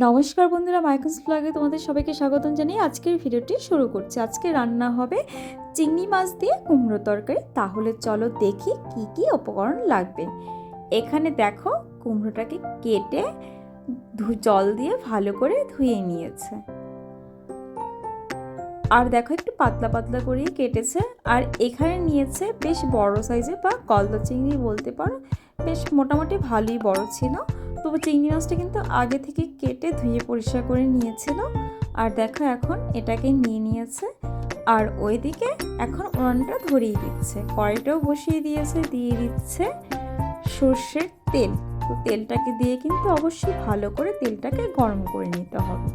নমস্কার বন্ধুরা, মাইকেলস ব্লগে তোমাদের সবাইকে স্বাগতম জানিয়ে আজকের ভিডিওটি শুরু করছি। আজকে রান্না হবে চিংড়ি মাছ দিয়ে কুমড়ো তরকারি। তাহলে চলো দেখি কি কি উপকরণ লাগবে। এখানে দেখো, কুমড়োটাকে কেটে জল দিয়ে ভালো করে ধুয়ে নিয়েছে। আর দেখো একটু পাতলা পাতলা করেই কেটেছে। আর এখানে নিয়েছে বেশ বড় সাইজের বা গলদা চিংড়ি বলতে পারো, বেশ মোটামুটি ভালোই বড় ছিল। তবু চিংড়ি মাছটা কিন্তু আগে থেকে কেটে ধুয়ে পরিষ্কার করে নিয়েছিল। আর দেখো এখন এটাকে নিয়ে নিয়েছে। আর ওইদিকে এখন উনানটা ধরিয়ে দিচ্ছে, কড়াইটাও বসিয়ে দিয়েছে, দিয়ে দিচ্ছে সর্ষের তেল। তো তেলটাকে দিয়ে কিন্তু অবশ্যই ভালো করে তেলটাকে গরম করে নিতে হবে।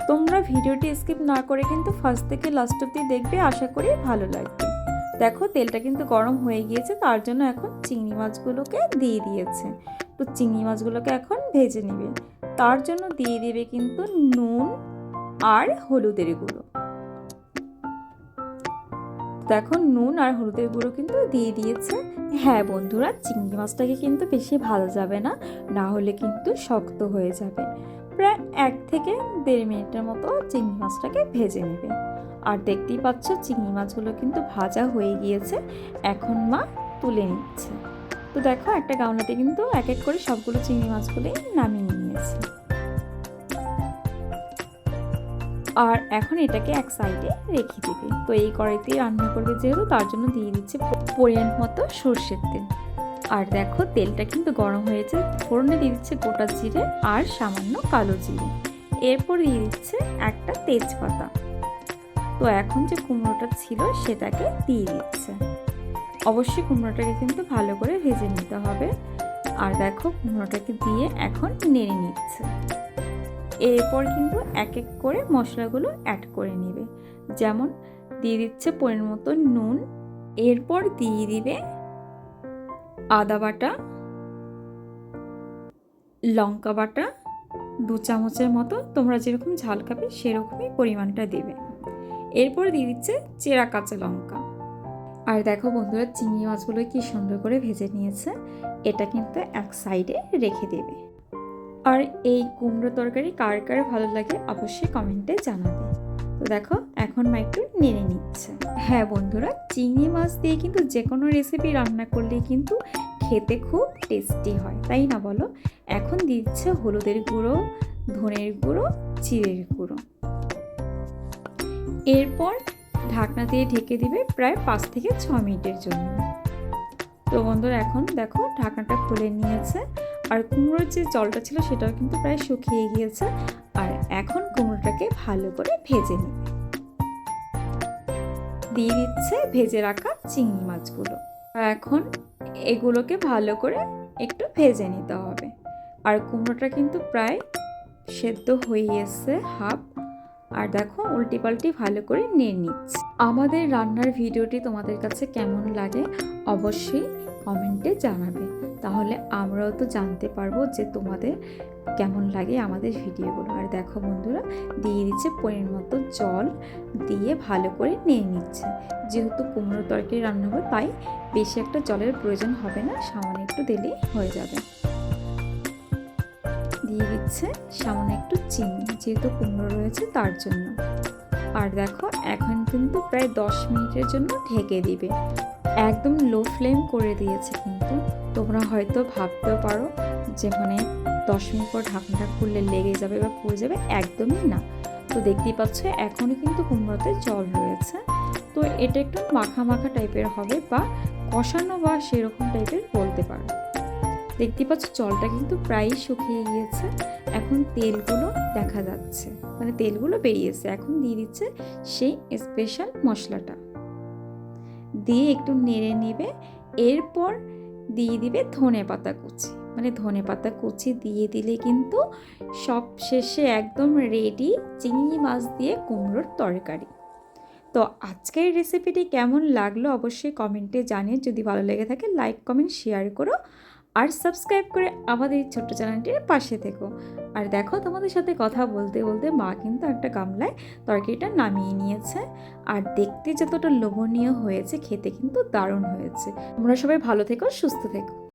তোমরা ভিডিওটি স্কিপ না করে কিন্তু ফার্স্ট থেকে লাস্ট অবধি দেখবে, আশা করি ভালো লাগবে। দেখো তেলটা কিন্তু গরম হয়ে গিয়েছে, তার জন্য এখন চিংড়ি মাছগুলোকে দিয়ে দিয়েছে। তো চিংড়ি মাছগুলোকে এখন ভেজে নেবে। তার জন্য দিয়ে দেবে কিন্তু নুন আর হলুদের গুঁড়ো। দেখো নুন আর হলুদের গুঁড়ো কিন্তু দিয়ে দিয়েছে। হ্যাঁ বন্ধুরা, চিংড়ি মাছটাকে কিন্তু বেশি ভাজা যাবে না, না হলে কিন্তু শক্ত হয়ে যাবে। প্রায় 1 থেকে 1.5 মিনিটের মতো চিংড়ি মাছটাকে ভেজে নেবে। আর দেখতেই পাচ্ছ চিংড়ি মাছগুলো কিন্তু ভাজা হয়ে গিয়েছে। এখন মা তুলে নিচ্ছে। তো দেখো একটা গামলাতে কিন্তু এক এক করে সবগুলো চিংড়ি মাছগুলোই নামিয়ে নিয়েছে। আর এখন এটাকে এক সাইডে রেখে দিবে। তো এই কড়াইতে রান্না করবে যেহেতু, তার জন্য দিয়ে দিচ্ছে পরিমাণ মতো সর্ষের তেল। আর দেখো তেলটা কিন্তু গরম হয়েছে। ফোড়নে দিয়ে দিচ্ছে গোটা জিরে আর সামান্য কালো জিরে। এরপর দিয়ে দিচ্ছে একটা তেজপাতা। তো এখন যে কুমড়োটা ছিল সেটাকে দিয়ে দিচ্ছে। অবশ্যই কুমড়োটাকে কিন্তু ভালো করে ভেজে নিতে হবে। আর দেখো কুমড়োটাকে দিয়ে এখন নেড়ে নিচ্ছে। এরপর কিন্তু এক এক করে মশলাগুলো অ্যাড করে নেবে। যেমন দিয়ে দিচ্ছে পরিমাণ মতো নুন, এরপর দিয়ে দিবে আদা বাটা, লঙ্কা বাটা 2 চামচের মতো, তোমরা যেরকম ঝাল খাবে সেরকমই পরিমাণটা দেবে। এরপর দিয়ে দিচ্ছে চেরা কাঁচা লঙ্কা। আর দেখো বন্ধুরা, চিংড়ি মাছগুলো কি সুন্দর করে ভেজে নিয়েছে। এটা কিন্তু এক সাইডে রেখে দেবে। আর এই কুমড়ো তরকারি কার কার ভালো লাগে অবশ্যই কমেন্টে জানাবে। তো দেখো এখন মা একটু নেড়ে নিচ্ছে। হ্যাঁ বন্ধুরা, চিংড়ি মাছ দিয়ে কিন্তু যে কোনো রেসিপি রান্না করলেই কিন্তু খেতে খুব টেস্টি হয়, তাই না বলো? এখন দিচ্ছে হলুদের গুঁড়ো, ধনের গুঁড়ো, জিরের গুঁড়ো। এরপর ঢাকনা দিয়ে ঢেকে দিবে প্রায় 5 থেকে 6 মিনিটের জন্য। তো বন্ধুরা এখন দেখো ঢাকনাটা খুলে নিয়েছে। আর কুমড়োর যে জলটা ছিল সেটাও কিন্তু প্রায় শুকিয়ে গিয়েছে। আর এখন কুমড়োটাকে ভালো করে ভেজে নেবে। দিয়ে দিচ্ছে ভেজে রাখা চিংড়ি মাছগুলো। আর এখন এগুলোকে ভালো করে একটু ভেজে নিতে হবে। আর কুমড়োটা কিন্তু প্রায় সেদ্ধ হয়ে এসছে হাফ। আর দেখো উল্টি পাল্টি ভালো করে নিয়ে নিচ্ছে। আমাদের রান্নার ভিডিওটি তোমাদের কাছে কেমন লাগে অবশ্যই কমেন্টে জানাবে। তাহলে আমরাও তো জানতে পারবো যে তোমাদের কেমন লাগে আমাদের ভিডিওগুলো। আর দেখো বন্ধুরা, দিয়ে দিচ্ছে পরিমাণ মতো জল, দিয়ে ভালো করে নিয়ে নিচ্ছে। যেহেতু কুমড়ো তরকারি রান্না হবে তাই বেশি একটা জলের প্রয়োজন হবে না, সামান্য একটু দিলেই হয়ে যাবে। দিয়ে দিচ্ছে সামান্য একটু চিনি, যেহেতু কুমড়ো রয়েছে তার জন্য। আর দেখো এখন কিন্তু প্রায় 10 মিনিটের জন্য ঢেকে দিবে। একদম লো ফ্লেম করে দিয়েছে। কিন্তু তোমরা হয়তো ভাবতেও পারো যে 10 মিনিট পর ঢাকনাটা খুললে লেগে যাবে বা পুড়ে যাবে, একদমই না। তো দেখতেই পাচ্ছ এখনও কিন্তু কুমড়োতে জল রয়েছে। তো এটা একটু মাখা মাখা টাইপের হবে বা কষানো বা সেরকম টাইপের বলতে পারো। দেখতে পাচ্ছ জলটা কিন্তু প্রায় শুকিয়ে গিয়েছে। এখন তেলগুলো দেখা যাচ্ছে, তেলগুলো বেরিয়েছে। এখন দিয়ে দিচ্ছে সেই স্পেশাল মশলাটা, দিয়ে একটু নেড়ে নেবে। এরপর দিয়ে দিবে ধনে পাতা কুচি। ধনে পাতা কুচি দিয়ে দিলে কিন্তু সব শেষে একদম রেডি চিংড়ি মাছ দিয়ে কুমড়োর তরকারি। তো আজকের রেসিপিটি কেমন লাগলো অবশ্যই কমেন্টে জানিয়ে। যদি ভালো লেগে থাকে লাইক কমেন্ট শেয়ার করো। আর সাবস্ক্রাইব করে আমাদের এই ছোট্ট চ্যানেলটির পাশে থেকো। আর দেখো তোমাদের সাথে কথা বলতে বলতে মা কিন্তু একটা গামলায় তরকারিটা নামিয়ে নিয়েছে। আর দেখতে যতটা লোভনীয় হয়েছে, খেতে কিন্তু দারুণ হয়েছে। তোমরা সবাই ভালো থেকো, সুস্থ থেকো।